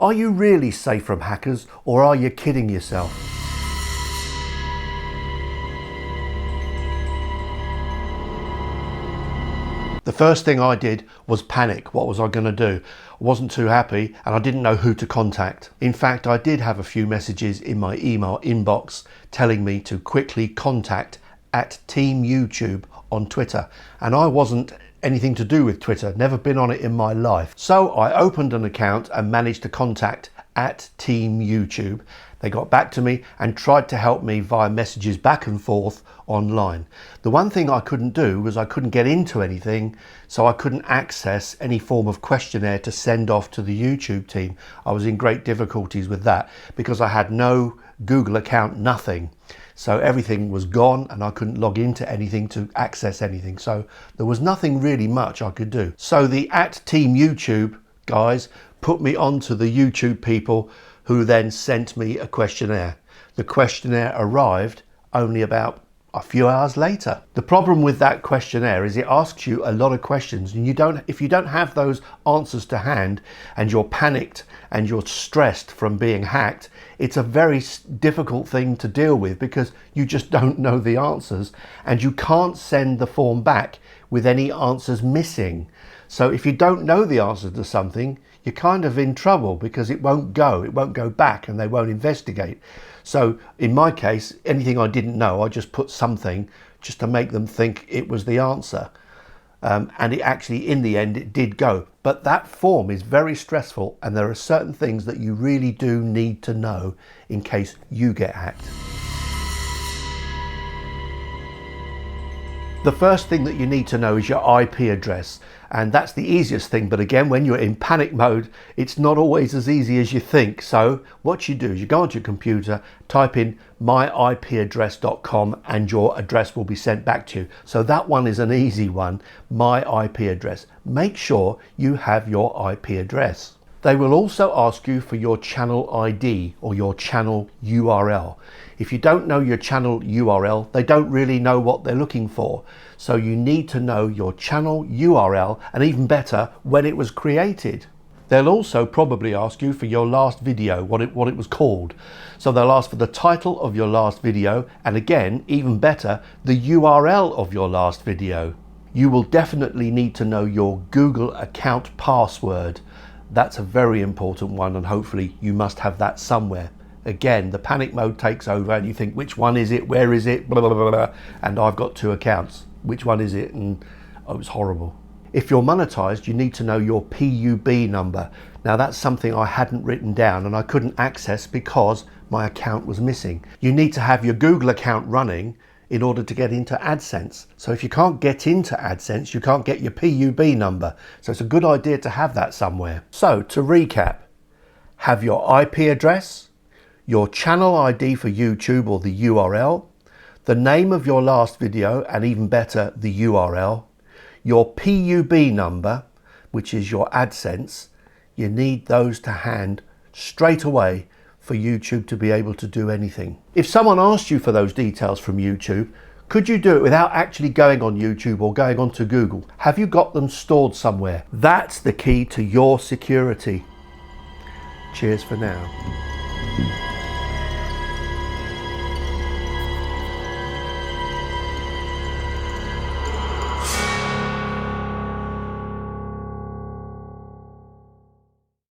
Are you really safe from hackers, or are you kidding yourself? The first thing I did was panic. What was I going to do? I wasn't too happy and I didn't know who to contact. In fact, I did have a few messages in my email inbox telling me to quickly contact at Team YouTube on Twitter. And I wasn't anything to do with Twitter, never been on it in my life. So I opened an account and managed to contact at Team YouTube. They got back to me and tried to help me via messages back and forth online. The one thing I couldn't do was I couldn't get into anything, so I couldn't access any form of questionnaire to send off to the YouTube team. I was in great difficulties with that because I had no Google account, nothing. So everything was gone and I couldn't log into anything to access anything. So there was nothing really much I could do. So the at Team YouTube guys put me onto the YouTube people, who then sent me a questionnaire. The questionnaire arrived only about a few hours later. The problem with that questionnaire is it asks you a lot of questions, and if you don't have those answers to hand and you're panicked and you're stressed from being hacked, it's a very difficult thing to deal with because you just don't know the answers and you can't send the form back with any answers missing. So if you don't know the answer to something, you're kind of in trouble because it won't go back and they won't investigate. So in my case, anything I didn't know, I just put something just to make them think it was the answer. And it actually, in the end, it did go. But that form is very stressful and there are certain things that you really do need to know in case you get hacked. The first thing that you need to know is your IP address, and that's the easiest thing, but again, when you're in panic mode, it's not always as easy as you think. So what you do is you go onto your computer, type in myipaddress.com and your address will be sent back to you. So that one is an easy one, my IP address. Make sure you have your IP address. They will also ask you for your channel ID or your channel URL. If you don't know your channel URL, they don't really know what they're looking for. So you need to know your channel URL, and even better, when it was created. They'll also probably ask you for your last video, what it was called. So they'll ask for the title of your last video, and again, even better, the URL of your last video. You will definitely need to know your Google account password. That's a very important one, and hopefully you must have that somewhere. Again, the panic mode takes over and you think, which one is it? Where is it? Blah, blah, blah, blah. And I've got 2 accounts. Which one is it? And oh, it's horrible. If you're monetized, you need to know your PUB number. Now that's something I hadn't written down and I couldn't access because my account was missing. You need to have your Google account running in order to get into AdSense. So if you can't get into AdSense, you can't get your PUB number. So it's a good idea to have that somewhere. So to recap, have your IP address, your channel ID for YouTube or the URL, the name of your last video, and even better, the URL, your PUB number, which is your AdSense. You need those to hand straight away for YouTube to be able to do anything. If someone asked you for those details from YouTube, could you do it without actually going on YouTube or going onto Google? Have you got them stored somewhere? That's the key to your security. Cheers for now.